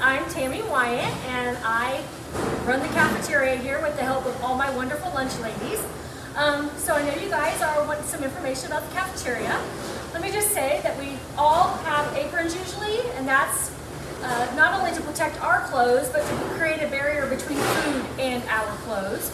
I'm Tammy Wyant, and I run the cafeteria here with the help of all my wonderful lunch ladies. So I know you guys want some information about the cafeteria. Let me just say that we all have aprons usually, and that's not only to protect our clothes, but to create a barrier between food and our clothes.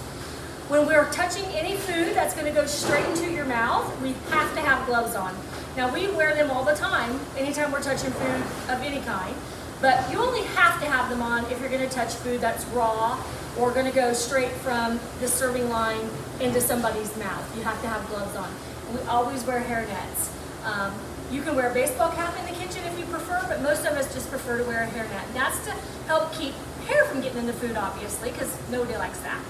When we're touching any food that's going to go straight into your mouth, we have to have gloves on. Now we wear them all the time, anytime we're touching food of any kind, but you only have to have them on if you're going to touch food that's raw or going to go straight from the serving line into somebody's mouth. You have to have gloves on. And we always wear hair nets. You can wear a baseball cap in the kitchen if you prefer, but most of us just prefer to wear a hair net. And that's to help keep hair from getting in the food, obviously, because nobody likes that.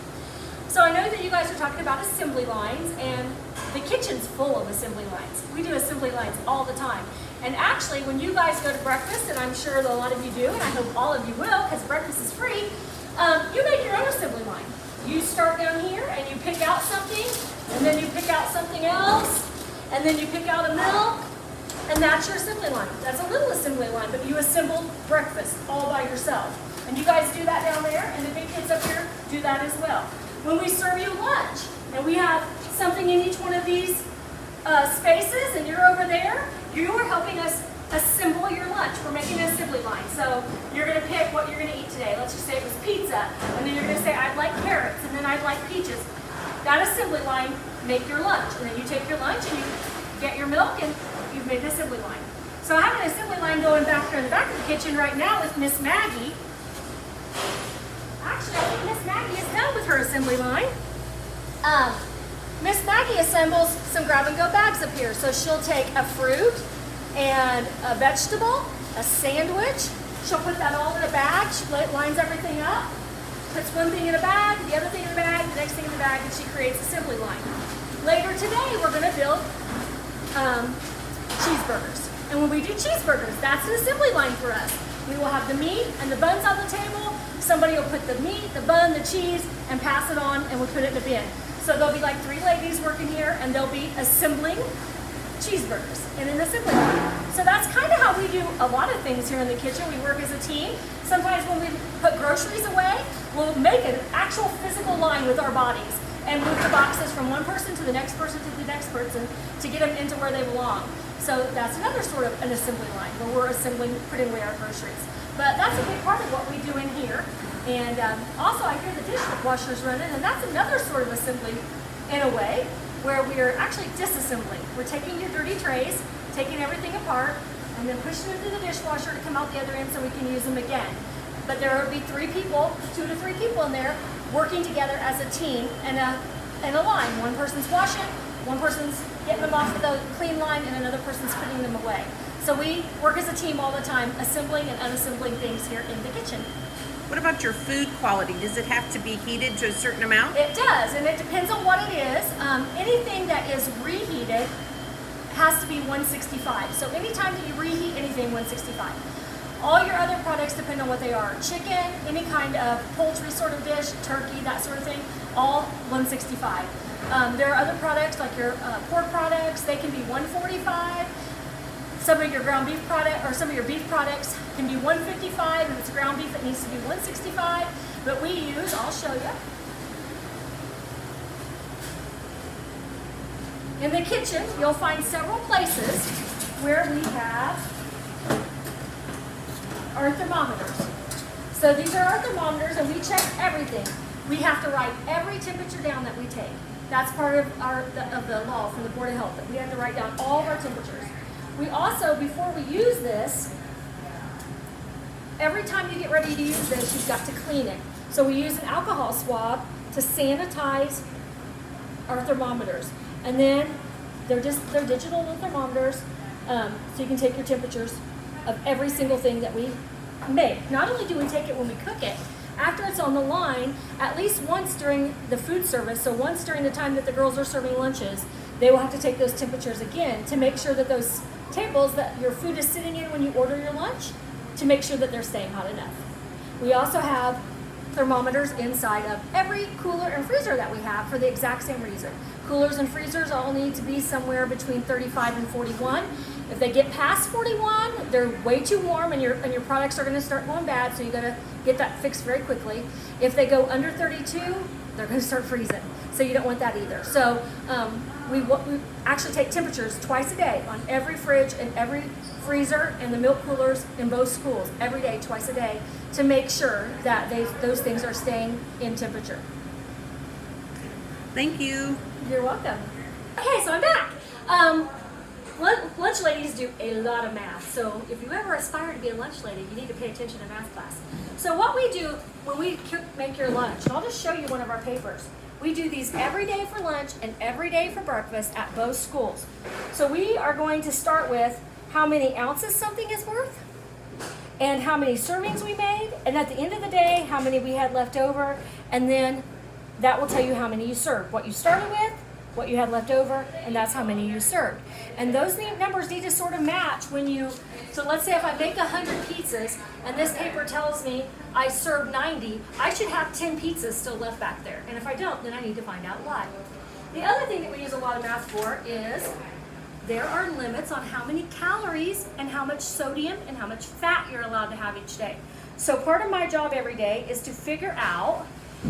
So I know that you guys are talking about assembly lines, and the kitchen's full of assembly lines. We do assembly lines all the time. And actually, when you guys go to breakfast, and I'm sure that a lot of you do, and I hope all of you will, because breakfast is free, you make your own assembly line. You start down here, and you pick out something, and then you pick out something else, and then you pick out a milk, and that's your assembly line. That's a little assembly line, but you assembled breakfast all by yourself. And you guys do that down there, and the big kids up here do that as well. When we serve you lunch, and we have something in each one of these spaces, and you're over there, you are helping us assemble your lunch. We're making an assembly line. So you're going to pick what you're going to eat today. Let's just say it was pizza, and then you're going to say, I'd like carrots, and then I'd like peaches. That assembly line, make your lunch. And then you take your lunch, and you get your milk, and you've made the assembly line. So I have an assembly line going back there in the back of the kitchen right now with Miss Maggie. Actually, I think Miss Maggie is done with her assembly line. Miss Maggie assembles some grab-and-go bags up here. So she'll take a fruit and a vegetable, a sandwich. She'll put that all in a bag. She lines everything up, puts one thing in a bag, the other thing in a bag, the next thing in the bag, and she creates an assembly line. Later today, we're going to build cheeseburgers. And when we do cheeseburgers, that's an assembly line for us. We will have the meat and the buns on the table. Somebody will put the meat, the bun, the cheese, and pass it on, and we'll put it in a bin. So there'll be like 3 ladies working here, and they'll be assembling cheeseburgers in an assembly line. So that's kind of how we do a lot of things here in the kitchen. We work as a team. Sometimes when we put groceries away, we'll make an actual physical line with our bodies and move the boxes from one person to the next person to the next person to get them into where they belong. So that's another sort of an assembly line where we're assembling, putting away our groceries. But that's a big part of what we do in here. And also I hear the dishwasher's running, and that's another sort of assembly in a way where we're actually disassembling. We're taking your dirty trays, taking everything apart, and then pushing them through the dishwasher to come out the other end so we can use them again. But there will be 3 people, 2 to 3 people in there working together as a team and a line. One person's washing, one person's getting them off of the clean line, and another person's putting them away. So we work as a team all the time, assembling and unassembling things here in the kitchen. What about your food quality? Does it have to be heated to a certain amount? It does, and it depends on what it is. Anything that is reheated has to be 165. So anytime that you reheat anything, 165. All your other products depend on what they are. Chicken, any kind of poultry sort of dish, turkey, that sort of thing, all 165. There are other products like your pork products, they can be 145. Some of your ground beef product, or some of your beef products can be 155. If it's ground beef, it needs to be 165. But we use, I'll show you. In the kitchen, you'll find several places where we have our thermometers. So these are our thermometers, and we check everything. We have to write every temperature down that we take. That's part of the law from the Board of Health, that we have to write down all of our temperatures. We also, before we use this, every time you get ready to use this, you've got to clean it. So we use an alcohol swab to sanitize our thermometers. And then they're digital thermometers, so you can take your temperatures of every single thing that we make. Not only do we take it when we cook it, after it's on the line, at least once during the food service, so once during the time that the girls are serving lunches, they will have to take those temperatures again to make sure that those tables that your food is sitting in when you order your lunch, to make sure that they're staying hot enough. We also have thermometers inside of every cooler and freezer that we have for the exact same reason. Coolers and freezers all need to be somewhere between 35 and 41. If they get past 41, they're way too warm and your products are gonna start going bad, so you gotta get that fixed very quickly. If they go under 32, they're gonna start freezing. So you don't want that either. So we actually take temperatures twice a day on every fridge and every freezer and the milk coolers in both schools, every day, twice a day, to make sure that those things are staying in temperature. Thank you. You're welcome. Okay, so I'm back. Lunch ladies do a lot of math, so if you ever aspire to be a lunch lady, you need to pay attention to math class. So what we do when we make your lunch, and I'll just show you one of our papers. We do these every day for lunch and every day for breakfast at both schools. So we are going to start with how many ounces something is worth, and how many servings we made, and at the end of the day, how many we had left over, and then that will tell you how many you served, what you started with, what you had left over, and that's how many you served. And those numbers need to sort of match when you, so let's say if I make 100 pizzas, and this paper tells me I served 90, I should have 10 pizzas still left back there. And if I don't, then I need to find out why. The other thing that we use a lot of math for is there are limits on how many calories and how much sodium and how much fat you're allowed to have each day. So part of my job every day is to figure out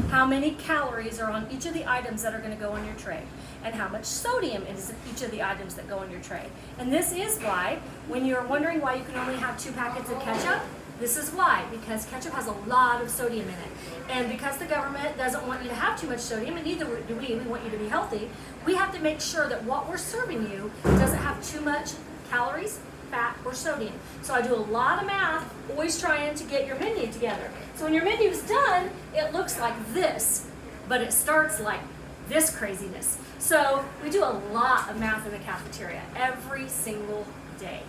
how many calories are on each of the items that are going to go on your tray, and how much sodium is in each of the items that go on your tray. And this is why, when you're wondering why you can only have 2 packets of ketchup, this is why, because ketchup has a lot of sodium in it. And because the government doesn't want you to have too much sodium, and neither do we want you to be healthy, we have to make sure that what we're serving you doesn't have too much calories, fat, or sodium. So I do a lot of math, always trying to get your menu together. So when your menu's done, it looks like this, but it starts like this craziness. So we do a lot of math in the cafeteria every single day.